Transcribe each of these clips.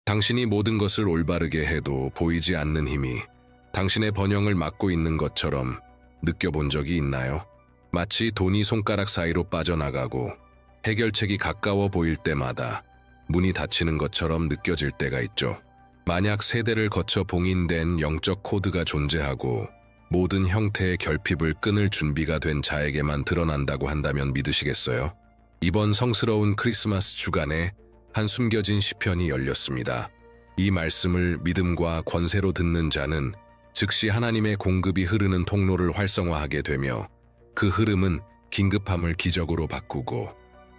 당신이 모든 것을 올바르게 해도 보이지 않는 힘이 당신의 번영을 막고 있는 것처럼 느껴본 적이 있나요? 마치 돈이 손가락 사이로 빠져나가고 해결책이 가까워 보일 때마다 문이 닫히는 것처럼 느껴질 때가 있죠. 만약 세대를 거쳐 봉인된 영적 코드가 존재하고 모든 형태의 결핍을 끊을 준비가 된 자에게만 드러난다고 한다면 믿으시겠어요? 이번 성스러운 크리스마스 주간에 한 숨겨진 시편이 열렸습니다. 이 말씀을 믿음과 권세로 듣는 자는 즉시 하나님의 공급이 흐르는 통로를 활성화하게 되며 그 흐름은 긴급함을 기적으로 바꾸고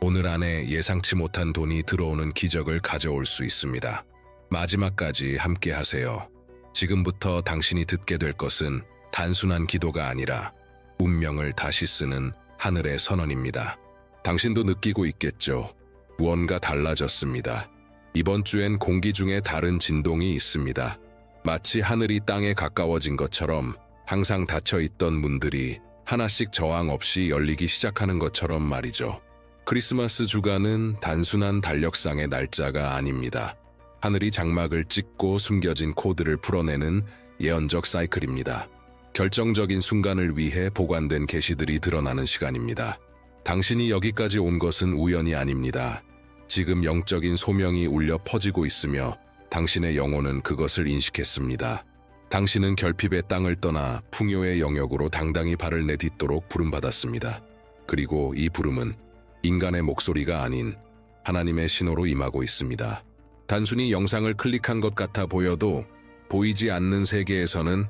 오늘 안에 예상치 못한 돈이 들어오는 기적을 가져올 수 있습니다. 마지막까지 함께 하세요. 지금부터 당신이 듣게 될 것은 단순한 기도가 아니라 운명을 다시 쓰는 하늘의 선언입니다. 당신도 느끼고 있겠죠. 무언가 달라졌습니다. 이번 주엔 공기 중에 다른 진동이 있습니다. 마치 하늘이 땅에 가까워진 것처럼 항상 닫혀있던 문들이 하나씩 저항 없이 열리기 시작하는 것처럼 말이죠. 크리스마스 주간은 단순한 달력상의 날짜가 아닙니다. 하늘이 장막을 찍고 숨겨진 코드를 풀어내는 예언적 사이클입니다. 결정적인 순간을 위해 보관된 계시들이 드러나는 시간입니다. 당신이 여기까지 온 것은 우연이 아닙니다. 지금 영적인 소명이 울려 퍼지고 있으며 당신의 영혼은 그것을 인식했습니다. 당신은 결핍의 땅을 떠나 풍요의 영역으로 당당히 발을 내딛도록 부름받았습니다. 그리고 이 부름은 인간의 목소리가 아닌 하나님의 신호로 임하고 있습니다. 단순히 영상을 클릭한 것 같아 보여도 보이지 않는 세계에서는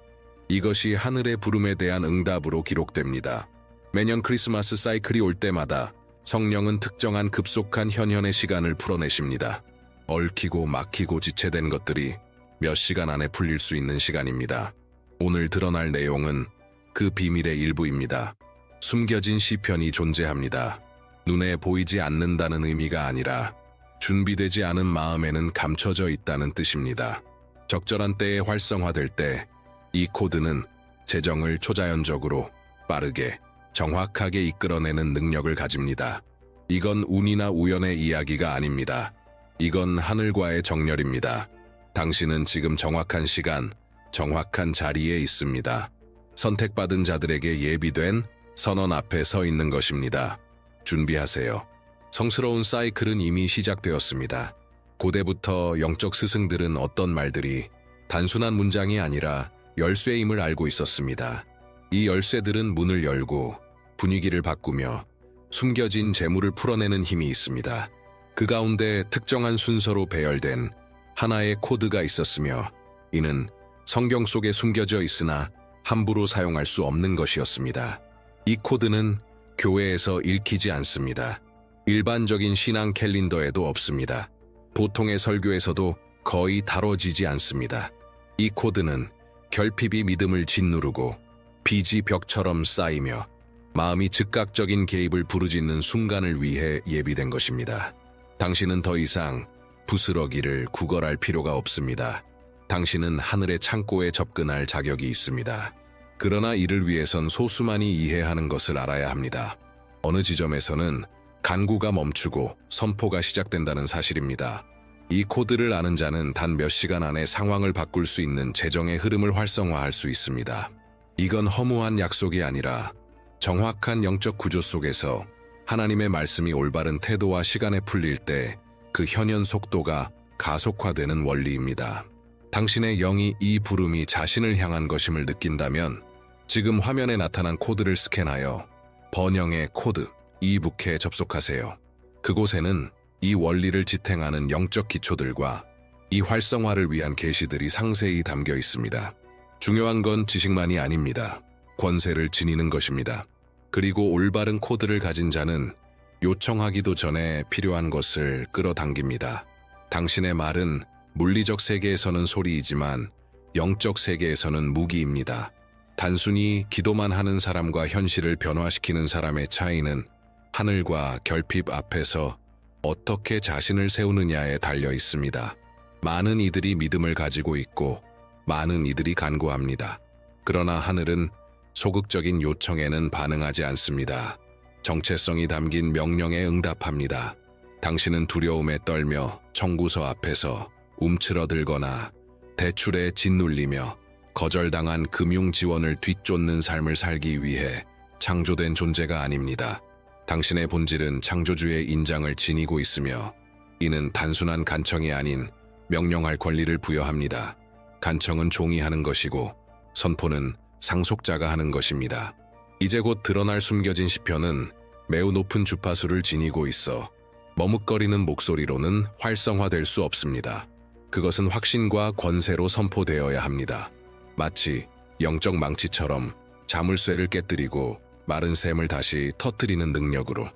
이것이 하늘의 부름에 대한 응답으로 기록됩니다. 매년 크리스마스 사이클이 올 때마다 성령은 특정한 급속한 현현의 시간을 풀어내십니다. 얽히고 막히고 지체된 것들이 몇 시간 안에 풀릴 수 있는 시간입니다. 오늘 드러날 내용은 그 비밀의 일부입니다. 숨겨진 시편이 존재합니다. 눈에 보이지 않는다는 의미가 아니라 준비되지 않은 마음에는 감춰져 있다는 뜻입니다. 적절한 때에 활성화될 때 이 코드는 재정을 초자연적으로 빠르게 정확하게 이끌어내는 능력을 가집니다. 이건 운이나 우연의 이야기가 아닙니다. 이건 하늘과의 정렬입니다. 당신은 지금 정확한 시간, 정확한 자리에 있습니다. 선택받은 자들에게 예비된 선언 앞에 서 있는 것입니다. 준비하세요. 성스러운 사이클은 이미 시작되었습니다. 고대부터 영적 스승들은 어떤 말들이 단순한 문장이 아니라 열쇠임을 알고 있었습니다. 이 열쇠들은 문을 열고 분위기를 바꾸며 숨겨진 재물을 풀어내는 힘이 있습니다. 그 가운데 특정한 순서로 배열된 하나의 코드가 있었으며 이는 성경 속에 숨겨져 있으나 함부로 사용할 수 없는 것이었습니다. 이 코드는 교회에서 읽히지 않습니다. 일반적인 신앙 캘린더에도 없습니다. 보통의 설교에서도 거의 다뤄지지 않습니다. 이 코드는 결핍이 믿음을 짓누르고 빚이 벽처럼 쌓이며 마음이 즉각적인 개입을 부르짖는 순간을 위해 예비된 것입니다. 당신은 더 이상 부스러기를 구걸할 필요가 없습니다. 당신은 하늘의 창고에 접근할 자격이 있습니다. 그러나 이를 위해선 소수만이 이해하는 것을 알아야 합니다. 어느 지점에서는 간구가 멈추고 선포가 시작된다는 사실입니다. 이 코드를 아는 자는 단 몇 시간 안에 상황을 바꿀 수 있는 재정의 흐름을 활성화할 수 있습니다. 이건 허무한 약속이 아니라 정확한 영적 구조 속에서 하나님의 말씀이 올바른 태도와 시간에 풀릴 때 그 현현 속도가 가속화되는 원리입니다. 당신의 영이 이 부름이 자신을 향한 것임을 느낀다면 지금 화면에 나타난 코드를 스캔하여 번영의 코드 이북에 접속하세요. 그곳에는 이 원리를 지탱하는 영적 기초들과 이 활성화를 위한 계시들이 상세히 담겨 있습니다. 중요한 건 지식만이 아닙니다. 권세를 지니는 것입니다. 그리고 올바른 코드를 가진 자는 요청하기도 전에 필요한 것을 끌어당깁니다. 당신의 말은 물리적 세계에서는 소리이지만 영적 세계에서는 무기입니다. 단순히 기도만 하는 사람과 현실을 변화시키는 사람의 차이는 하늘과 결핍 앞에서 어떻게 자신을 세우느냐에 달려 있습니다. 많은 이들이 믿음을 가지고 있고 많은 이들이 간구합니다. 그러나 하늘은 소극적인 요청에는 반응하지 않습니다. 정체성이 담긴 명령에 응답합니다. 당신은 두려움에 떨며 청구서 앞에서 움츠러들거나 대출에 짓눌리며 거절당한 금융 지원을 뒤쫓는 삶을 살기 위해 창조된 존재가 아닙니다. 당신의 본질은 창조주의 인장을 지니고 있으며 이는 단순한 간청이 아닌 명령할 권리를 부여합니다. 간청은 종이 하는 것이고 선포는 상속자가 하는 것입니다. 이제 곧 드러날 숨겨진 시편은 매우 높은 주파수를 지니고 있어 머뭇거리는 목소리로는 활성화될 수 없습니다. 그것은 확신과 권세로 선포되어야 합니다. 마치 영적 망치처럼 자물쇠를 깨뜨리고 마른 샘을 다시 터뜨리는 능력으로.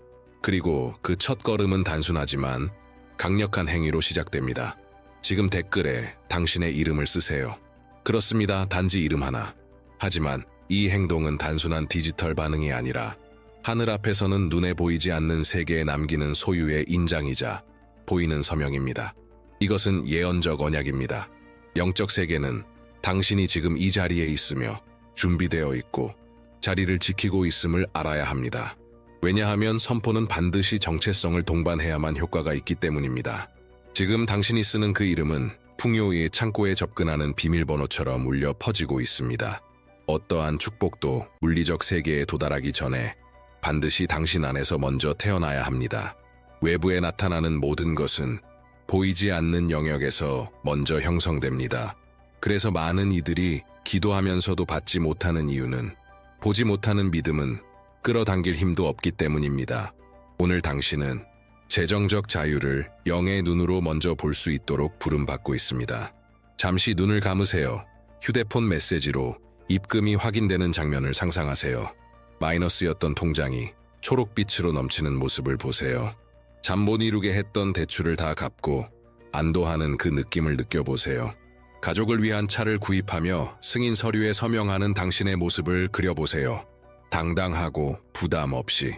그리고 그 첫 걸음은 단순하지만 강력한 행위로 시작됩니다. 지금 댓글에 당신의 이름을 쓰세요. 그렇습니다. 단지 이름 하나. 하지만 이 행동은 단순한 디지털 반응이 아니라 하늘 앞에서는 눈에 보이지 않는 세계에 남기는 소유의 인장이자 보이는 서명입니다. 이것은 예언적 언약입니다. 영적 세계는 당신이 지금 이 자리에 있으며 준비되어 있고 자리를 지키고 있음을 알아야 합니다. 왜냐하면 선포는 반드시 정체성을 동반해야만 효과가 있기 때문입니다. 지금 당신이 쓰는 그 이름은 풍요의 창고에 접근하는 비밀번호처럼 울려 퍼지고 있습니다. 어떠한 축복도 물리적 세계에 도달하기 전에 반드시 당신 안에서 먼저 태어나야 합니다. 외부에 나타나는 모든 것은 보이지 않는 영역에서 먼저 형성됩니다. 그래서 많은 이들이 기도하면서도 받지 못하는 이유는 보지 못하는 믿음은 끌어당길 힘도 없기 때문입니다. 오늘 당신은 재정적 자유를 영의 눈으로 먼저 볼 수 있도록 부름받고 있습니다. 잠시 눈을 감으세요. 휴대폰 메시지로 입금이 확인되는 장면을 상상하세요. 마이너스였던 통장이 초록빛으로 넘치는 모습을 보세요. 잠 못 이루게 했던 대출을 다 갚고 안도하는 그 느낌을 느껴보세요. 가족을 위한 차를 구입하며 승인 서류에 서명하는 당신의 모습을 그려보세요. 당당하고 부담 없이.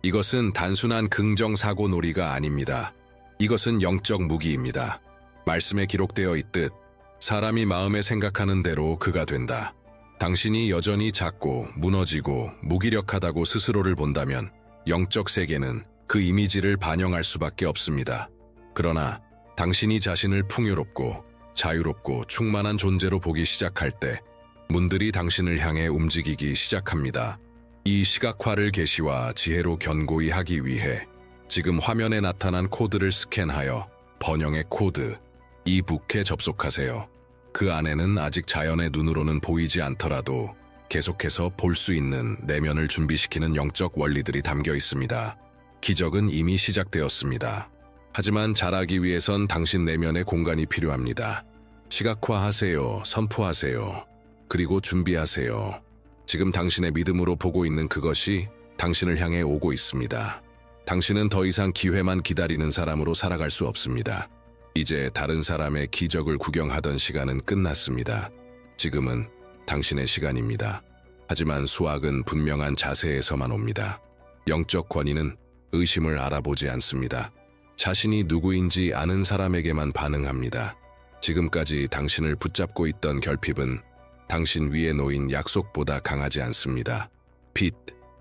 이것은 단순한 긍정사고 놀이가 아닙니다. 이것은 영적 무기입니다. 말씀에 기록되어 있듯 사람이 마음에 생각하는 대로 그가 된다. 당신이 여전히 작고 무너지고 무기력하다고 스스로를 본다면 영적 세계는 그 이미지를 반영할 수밖에 없습니다. 그러나 당신이 자신을 풍요롭고 자유롭고 충만한 존재로 보기 시작할 때 문들이 당신을 향해 움직이기 시작합니다. 이 시각화를 계시와 지혜로 견고히 하기 위해 지금 화면에 나타난 코드를 스캔하여 번영의 코드, 이 북에 접속하세요. 그 안에는 아직 자연의 눈으로는 보이지 않더라도 계속해서 볼 수 있는 내면을 준비시키는 영적 원리들이 담겨 있습니다. 기적은 이미 시작되었습니다. 하지만 자라기 위해선 당신 내면의 공간이 필요합니다. 시각화하세요. 선포하세요. 그리고 준비하세요. 지금 당신의 믿음으로 보고 있는 그것이 당신을 향해 오고 있습니다. 당신은 더 이상 기회만 기다리는 사람으로 살아갈 수 없습니다. 이제 다른 사람의 기적을 구경하던 시간은 끝났습니다. 지금은 당신의 시간입니다. 하지만 수확은 분명한 자세에서만 옵니다. 영적 권위는 의심을 알아보지 않습니다. 자신이 누구인지 아는 사람에게만 반응합니다. 지금까지 당신을 붙잡고 있던 결핍은 당신 위에 놓인 약속보다 강하지 않습니다. 빚,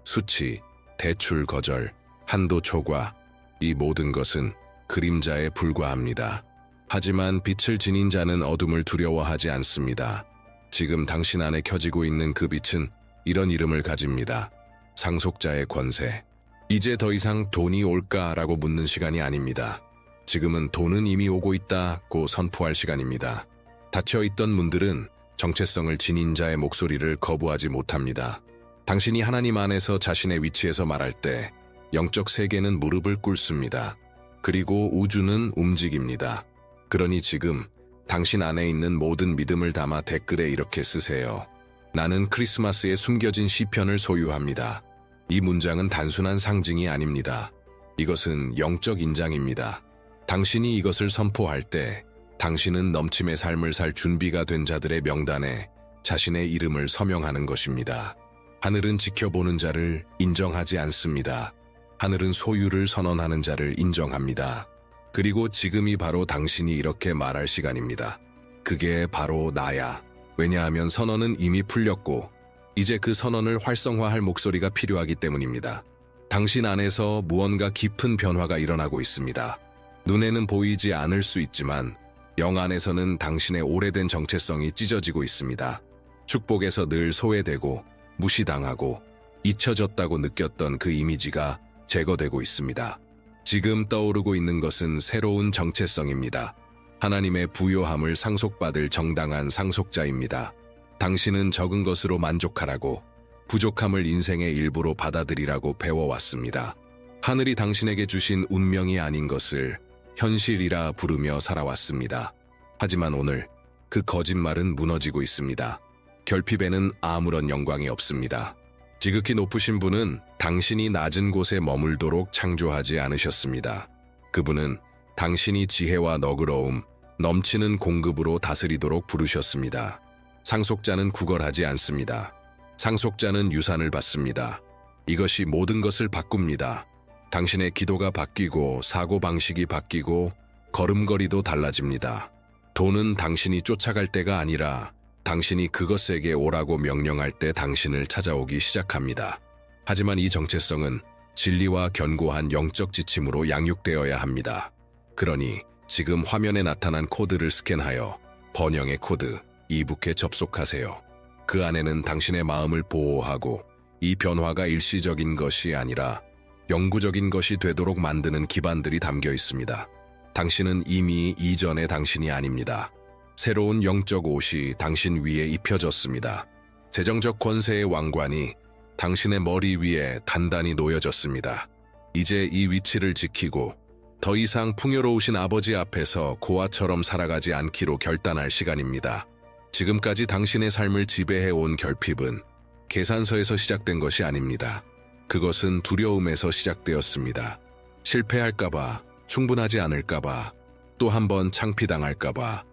수치, 대출 거절, 한도 초과, 이 모든 것은 그림자에 불과합니다. 하지만 빛을 지닌 자는 어둠을 두려워하지 않습니다. 지금 당신 안에 켜지고 있는 그 빛은 이런 이름을 가집니다. 상속자의 권세. 이제 더 이상 돈이 올까라고 묻는 시간이 아닙니다. 지금은 돈은 이미 오고 있다고 선포할 시간입니다. 닫혀있던 문들은 정체성을 지닌 자의 목소리를 거부하지 못합니다. 당신이 하나님 안에서 자신의 위치에서 말할 때 영적 세계는 무릎을 꿇습니다. 그리고 우주는 움직입니다. 그러니 지금 당신 안에 있는 모든 믿음을 담아 댓글에 이렇게 쓰세요. 나는 크리스마스에 숨겨진 시편을 소유합니다. 이 문장은 단순한 상징이 아닙니다. 이것은 영적 인장입니다. 당신이 이것을 선포할 때 당신은 넘침의 삶을 살 준비가 된 자들의 명단에 자신의 이름을 서명하는 것입니다. 하늘은 지켜보는 자를 인정하지 않습니다. 하늘은 소유를 선언하는 자를 인정합니다. 그리고 지금이 바로 당신이 이렇게 말할 시간입니다. 그게 바로 나야. 왜냐하면 선언은 이미 풀렸고 이제 그 선언을 활성화할 목소리가 필요하기 때문입니다. 당신 안에서 무언가 깊은 변화가 일어나고 있습니다. 눈에는 보이지 않을 수 있지만 영 안에서는 당신의 오래된 정체성이 찢어지고 있습니다. 축복에서 늘 소외되고 무시당하고 잊혀졌다고 느꼈던 그 이미지가 제거되고 있습니다. 지금 떠오르고 있는 것은 새로운 정체성입니다. 하나님의 부요함을 상속받을 정당한 상속자입니다. 당신은 적은 것으로 만족하라고, 부족함을 인생의 일부로 받아들이라고 배워왔습니다. 하늘이 당신에게 주신 운명이 아닌 것을 현실이라 부르며 살아왔습니다. 하지만 오늘 그 거짓말은 무너지고 있습니다. 결핍에는 아무런 영광이 없습니다. 지극히 높으신 분은 당신이 낮은 곳에 머물도록 창조하지 않으셨습니다. 그분은 당신이 지혜와 너그러움, 넘치는 공급으로 다스리도록 부르셨습니다. 상속자는 구걸하지 않습니다. 상속자는 유산을 받습니다. 이것이 모든 것을 바꿉니다. 당신의 기도가 바뀌고 사고방식이 바뀌고 걸음걸이도 달라집니다. 돈은 당신이 쫓아갈 때가 아니라 당신이 그것에게 오라고 명령할 때 당신을 찾아오기 시작합니다. 하지만 이 정체성은 진리와 견고한 영적 지침으로 양육되어야 합니다. 그러니 지금 화면에 나타난 코드를 스캔하여 번영의 코드 이북에 접속하세요. 그 안에는 당신의 마음을 보호하고 이 변화가 일시적인 것이 아니라 영구적인 것이 되도록 만드는 기반들이 담겨 있습니다. 당신은 이미 이전의 당신이 아닙니다. 새로운 영적 옷이 당신 위에 입혀졌습니다. 재정적 권세의 왕관이 당신의 머리 위에 단단히 놓여졌습니다. 이제 이 위치를 지키고 더 이상 풍요로우신 아버지 앞에서 고아처럼 살아가지 않기로 결단할 시간입니다. 지금까지 당신의 삶을 지배해온 결핍은 계산서에서 시작된 것이 아닙니다. 그것은 두려움에서 시작되었습니다. 실패할까봐, 충분하지 않을까봐, 또 한 번 창피당할까봐,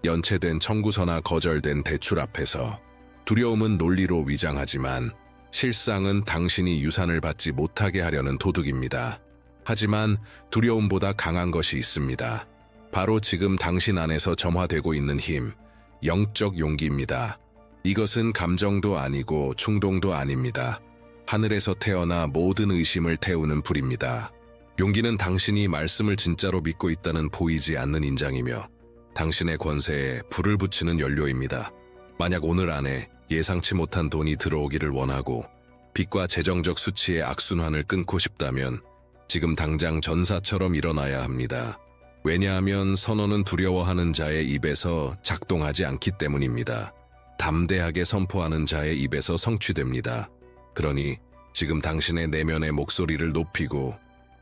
연체된 청구서나 거절된 대출 앞에서 두려움은 논리로 위장하지만 실상은 당신이 유산을 받지 못하게 하려는 도둑입니다. 하지만 두려움보다 강한 것이 있습니다. 바로 지금 당신 안에서 점화되고 있는 힘, 영적 용기입니다. 이것은 감정도 아니고 충동도 아닙니다. 하늘에서 태어나 모든 의심을 태우는 불입니다. 용기는 당신이 말씀을 진짜로 믿고 있다는 보이지 않는 인장이며 당신의 권세에 불을 붙이는 연료입니다. 만약 오늘 안에 예상치 못한 돈이 들어오기를 원하고 빚과 재정적 수치의 악순환을 끊고 싶다면 지금 당장 전사처럼 일어나야 합니다. 왜냐하면 선언은 두려워하는 자의 입에서 작동하지 않기 때문입니다. 담대하게 선포하는 자의 입에서 성취됩니다. 그러니 지금 당신의 내면의 목소리를 높이고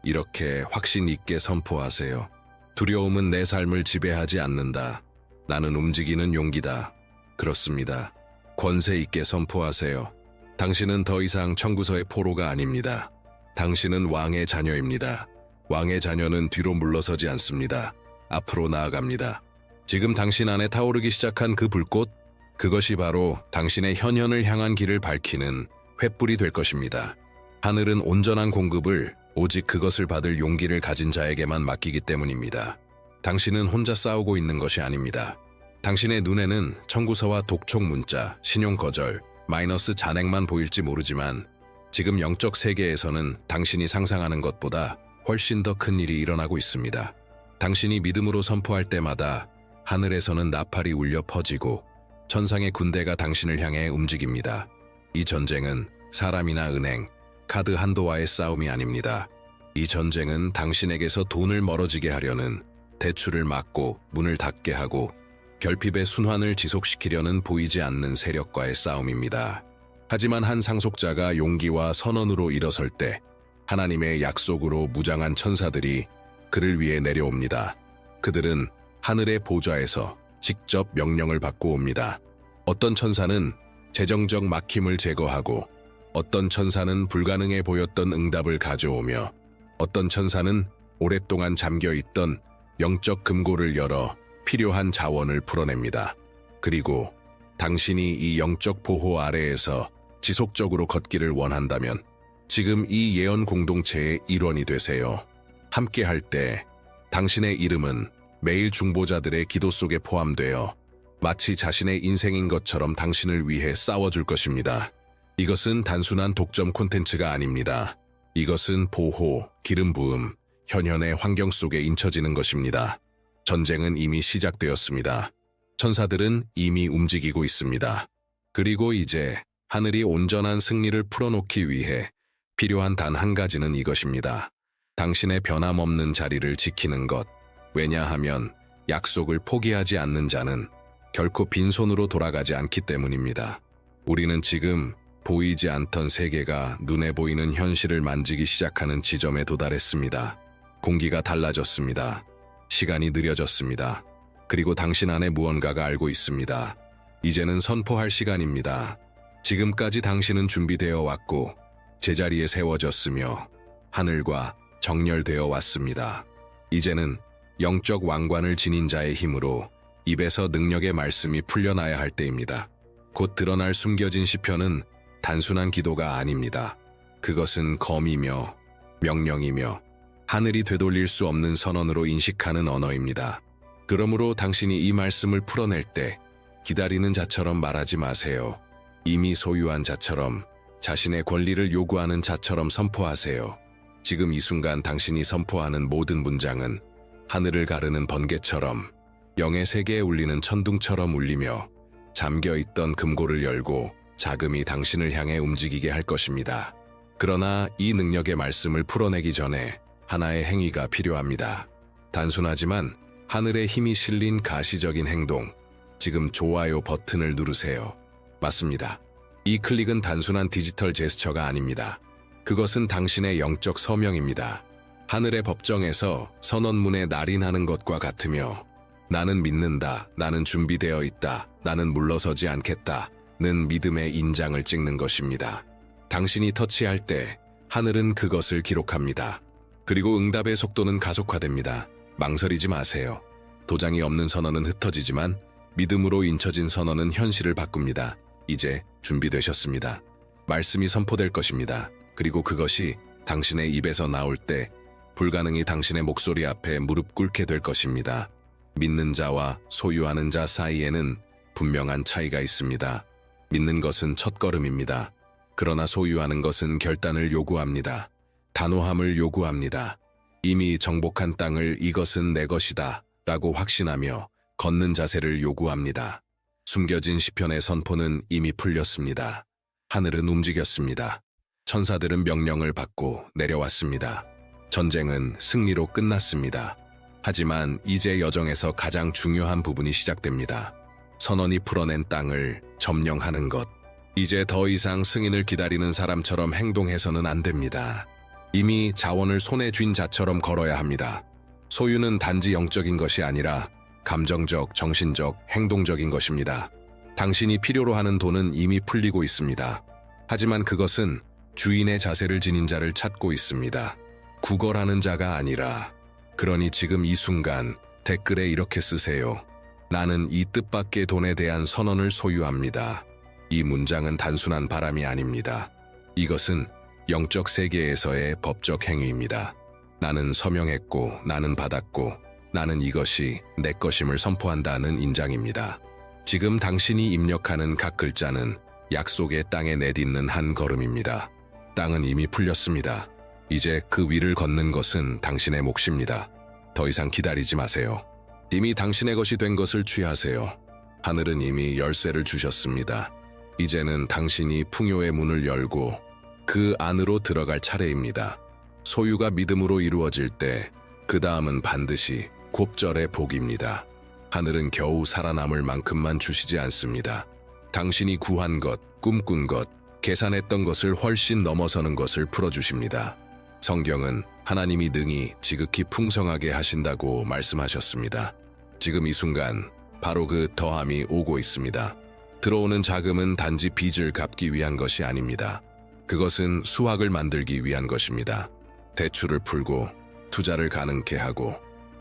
이렇게 확신 있게 선포하세요. 두려움은 내 삶을 지배하지 않는다. 나는 움직이는 용기다. 그렇습니다. 권세 있게 선포하세요. 당신은 더 이상 청구서의 포로가 아닙니다. 당신은 왕의 자녀입니다. 왕의 자녀는 뒤로 물러서지 않습니다. 앞으로 나아갑니다. 지금 당신 안에 타오르기 시작한 그 불꽃, 그것이 바로 당신의 현현을 향한 길을 밝히는 횃불이 될 것입니다. 하늘은 온전한 공급을 오직 그것을 받을 용기를 가진 자에게만 맡기기 때문입니다. 당신은 혼자 싸우고 있는 것이 아닙니다. 당신의 눈에는 청구서와 독촉 문자, 신용 거절, 마이너스 잔액만 보일지 모르지만 지금 영적 세계에서는 당신이 상상하는 것보다 훨씬 더 큰 일이 일어나고 있습니다. 당신이 믿음으로 선포할 때마다 하늘에서는 나팔이 울려 퍼지고 천상의 군대가 당신을 향해 움직입니다. 이 전쟁은 사람이나 은행, 카드 한도와의 싸움이 아닙니다. 이 전쟁은 당신에게서 돈을 멀어지게 하려는, 대출을 막고 문을 닫게 하고 결핍의 순환을 지속시키려는 보이지 않는 세력과의 싸움입니다. 하지만 한 상속자가 용기와 선언으로 일어설 때 하나님의 약속으로 무장한 천사들이 그를 위해 내려옵니다. 그들은 하늘의 보좌에서 직접 명령을 받고 옵니다. 어떤 천사는 재정적 막힘을 제거하고, 어떤 천사는 불가능해 보였던 응답을 가져오며, 어떤 천사는 오랫동안 잠겨있던 영적 금고를 열어 필요한 자원을 풀어냅니다. 그리고 당신이 이 영적 보호 아래에서 지속적으로 걷기를 원한다면 지금 이 예언 공동체의 일원이 되세요. 함께 할 때 당신의 이름은 매일 중보자들의 기도 속에 포함되어 마치 자신의 인생인 것처럼 당신을 위해 싸워줄 것입니다. 이것은 단순한 독점 콘텐츠가 아닙니다. 이것은 보호, 기름 부음, 현현의 환경 속에 인쳐지는 것입니다. 전쟁은 이미 시작되었습니다. 천사들은 이미 움직이고 있습니다. 그리고 이제 하늘이 온전한 승리를 풀어놓기 위해 필요한 단 한 가지는 이것입니다. 당신의 변함없는 자리를 지키는 것. 왜냐하면 약속을 포기하지 않는 자는 결코 빈손으로 돌아가지 않기 때문입니다. 우리는 지금 보이지 않던 세계가 눈에 보이는 현실을 만지기 시작하는 지점에 도달했습니다. 공기가 달라졌습니다. 시간이 느려졌습니다. 그리고 당신 안에 무언가가 알고 있습니다. 이제는 선포할 시간입니다. 지금까지 당신은 준비되어 왔고 제자리에 세워졌으며 하늘과 정렬되어 왔습니다. 이제는 영적 왕관을 지닌 자의 힘으로 입에서 능력의 말씀이 풀려나야 할 때입니다. 곧 드러날 숨겨진 시편은 단순한 기도가 아닙니다. 그것은 검이며 명령이며 하늘이 되돌릴 수 없는 선언으로 인식하는 언어입니다. 그러므로 당신이 이 말씀을 풀어낼 때 기다리는 자처럼 말하지 마세요. 이미 소유한 자처럼, 자신의 권리를 요구하는 자처럼 선포하세요. 지금 이 순간 당신이 선포하는 모든 문장은 하늘을 가르는 번개처럼, 영의 세계에 울리는 천둥처럼 울리며 잠겨있던 금고를 열고 자금이 당신을 향해 움직이게 할 것입니다. 그러나 이 능력의 말씀을 풀어내기 전에 하나의 행위가 필요합니다. 단순하지만 하늘의 힘이 실린 가시적인 행동. 지금 좋아요 버튼을 누르세요. 맞습니다. 이 클릭은 단순한 디지털 제스처가 아닙니다. 그것은 당신의 영적 서명입니다. 하늘의 법정에서 선언문에 날인하는 것과 같으며 나는 믿는다, 나는 준비되어 있다, 나는 물러서지 않겠다는 믿음의 인장을 찍는 것입니다. 당신이 터치할 때 하늘은 그것을 기록합니다. 그리고 응답의 속도는 가속화됩니다. 망설이지 마세요. 도장이 없는 선언은 흩어지지만 믿음으로 인쳐진 선언은 현실을 바꿉니다. 이제 준비되셨습니다. 말씀이 선포될 것입니다. 그리고 그것이 당신의 입에서 나올 때 불가능이 당신의 목소리 앞에 무릎 꿇게 될 것입니다. 믿는 자와 소유하는 자 사이에는 분명한 차이가 있습니다. 믿는 것은 첫걸음입니다. 그러나 소유하는 것은 결단을 요구합니다. 단호함을 요구합니다. 이미 정복한 땅을 이것은 내 것이다 라고 확신하며 걷는 자세를 요구합니다. 숨겨진 시편의 선포는 이미 풀렸습니다. 하늘은 움직였습니다. 천사들은 명령을 받고 내려왔습니다. 전쟁은 승리로 끝났습니다. 하지만 이제 여정에서 가장 중요한 부분이 시작됩니다. 선언이 풀어낸 땅을 점령하는 것. 이제 더 이상 승인을 기다리는 사람처럼 행동해서는 안 됩니다. 이미 자원을 손에 쥔 자처럼 걸어야 합니다. 소유는 단지 영적인 것이 아니라 감정적, 정신적, 행동적인 것입니다. 당신이 필요로 하는 돈은 이미 풀리고 있습니다. 하지만 그것은 주인의 자세를 지닌 자를 찾고 있습니다. 구걸하는 자가 아니라. 그러니 지금 이 순간 댓글에 이렇게 쓰세요. 나는 이 뜻밖의 돈에 대한 선언을 소유합니다. 이 문장은 단순한 바람이 아닙니다. 이것은 영적 세계에서의 법적 행위입니다. 나는 서명했고, 나는 받았고, 나는 이것이 내 것임을 선포한다는 인장입니다. 지금 당신이 입력하는 각 글자는 약속의 땅에 내딛는 한 걸음입니다. 땅은 이미 풀렸습니다. 이제 그 위를 걷는 것은 당신의 몫입니다. 더 이상 기다리지 마세요. 이미 당신의 것이 된 것을 취하세요. 하늘은 이미 열쇠를 주셨습니다. 이제는 당신이 풍요의 문을 열고 그 안으로 들어갈 차례입니다. 소유가 믿음으로 이루어질 때 그 다음은 반드시 곱절의 복입니다. 하늘은 겨우 살아남을 만큼만 주시지 않습니다. 당신이 구한 것, 꿈꾼 것, 계산했던 것을 훨씬 넘어서는 것을 풀어주십니다. 성경은 하나님이 능히 지극히 풍성하게 하신다고 말씀하셨습니다. 지금 이 순간 바로 그 더함이 오고 있습니다. 들어오는 자금은 단지 빚을 갚기 위한 것이 아닙니다. 그것은 수확을 만들기 위한 것입니다. 대출을 풀고 투자를 가능케 하고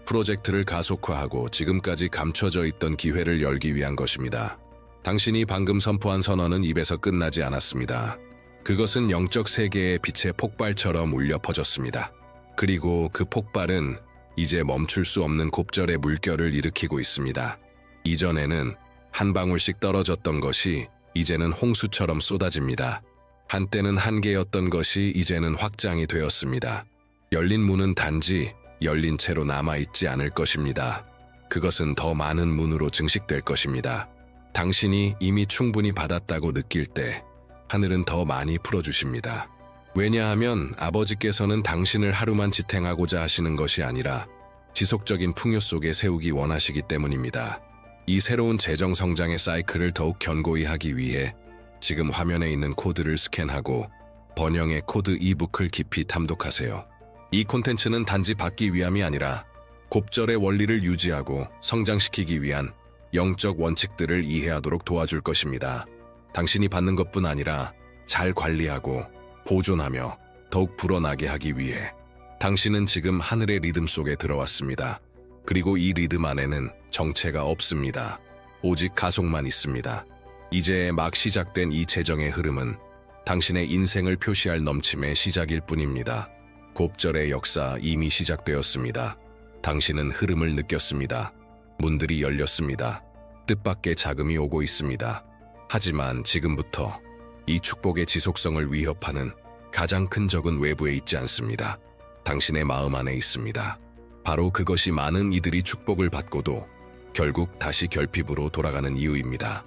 프로젝트를 가속화하고 지금까지 감춰져 있던 기회를 열기 위한 것입니다. 당신이 방금 선포한 선언은 입에서 끝나지 않았습니다. 그것은 영적 세계의 빛의 폭발처럼 울려 퍼졌습니다. 그리고 그 폭발은 이제 멈출 수 없는 곱절의 물결을 일으키고 있습니다. 이전에는 한 방울씩 떨어졌던 것이 이제는 홍수처럼 쏟아집니다. 한때는 한계였던 것이 이제는 확장이 되었습니다. 열린 문은 단지 열린 채로 남아있지 않을 것입니다. 그것은 더 많은 문으로 증식될 것입니다. 당신이 이미 충분히 받았다고 느낄 때 하늘은 더 많이 풀어주십니다. 왜냐하면 아버지께서는 당신을 하루만 지탱하고자 하시는 것이 아니라 지속적인 풍요 속에 세우기 원하시기 때문입니다. 이 새로운 재정 성장의 사이클을 더욱 견고히 하기 위해 지금 화면에 있는 코드를 스캔하고 번영의 코드 이북을 깊이 탐독하세요. 이 콘텐츠는 단지 받기 위함이 아니라 곱절의 원리를 유지하고 성장시키기 위한 영적 원칙들을 이해하도록 도와줄 것입니다. 당신이 받는 것뿐 아니라 잘 관리하고 보존하며 더욱 불어나게 하기 위해 당신은 지금 하늘의 리듬 속에 들어왔습니다. 그리고 이 리듬 안에는 정체가 없습니다. 오직 가속만 있습니다. 이제 막 시작된 이 재정의 흐름은 당신의 인생을 표시할 넘침의 시작일 뿐입니다. 곱절의 역사 이미 시작되었습니다. 당신은 흐름을 느꼈습니다. 문들이 열렸습니다. 뜻밖의 자금이 오고 있습니다. 하지만 지금부터 이 축복의 지속성을 위협하는 가장 큰 적은 외부에 있지 않습니다. 당신의 마음 안에 있습니다. 바로 그것이 많은 이들이 축복을 받고도 결국 다시 결핍으로 돌아가는 이유입니다.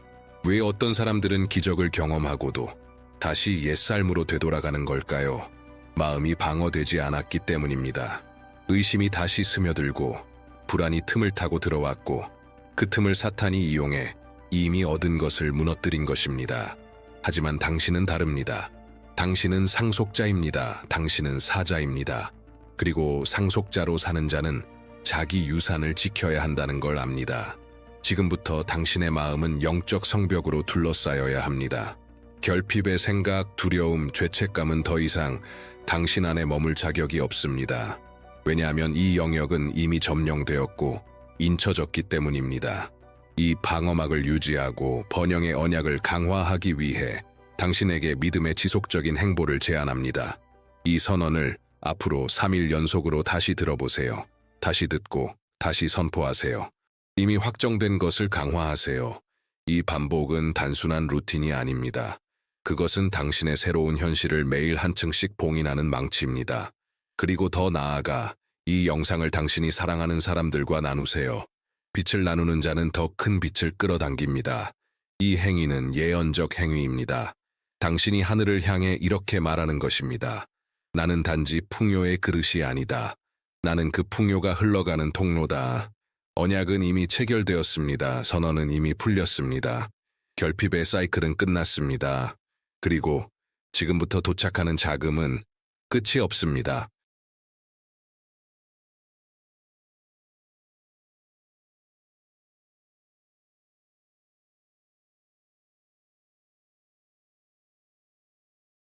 왜 어떤 사람들은 기적을 경험하고도 다시 옛삶으로 되돌아가는 걸까요? 마음이 방어되지 않았기 때문입니다. 의심이 다시 스며들고 불안이 틈을 타고 들어왔고 그 틈을 사탄이 이용해 이미 얻은 것을 무너뜨린 것입니다. 하지만 당신은 다릅니다. 당신은 상속자입니다. 당신은 사자입니다. 그리고 상속자로 사는 자는 자기 유산을 지켜야 한다는 걸 압니다. 지금부터 당신의 마음은 영적 성벽으로 둘러싸여야 합니다. 결핍의 생각, 두려움, 죄책감은 더 이상 당신 안에 머물 자격이 없습니다. 왜냐하면 이 영역은 이미 점령되었고 인쳐졌기 때문입니다. 이 방어막을 유지하고 번영의 언약을 강화하기 위해 당신에게 믿음의 지속적인 행보를 제안합니다. 이 선언을 앞으로 3일 연속으로 다시 들어보세요. 다시 듣고 다시 선포하세요. 이미 확정된 것을 강화하세요. 이 반복은 단순한 루틴이 아닙니다. 그것은 당신의 새로운 현실을 매일 한 층씩 봉인하는 망치입니다. 그리고 더 나아가 이 영상을 당신이 사랑하는 사람들과 나누세요. 빛을 나누는 자는 더 큰 빛을 끌어당깁니다. 이 행위는 예언적 행위입니다. 당신이 하늘을 향해 이렇게 말하는 것입니다. 나는 단지 풍요의 그릇이 아니다. 나는 그 풍요가 흘러가는 통로다. 언약은 이미 체결되었습니다. 선언은 이미 풀렸습니다. 결핍의 사이클은 끝났습니다. 그리고 지금부터 도착하는 자금은 끝이 없습니다.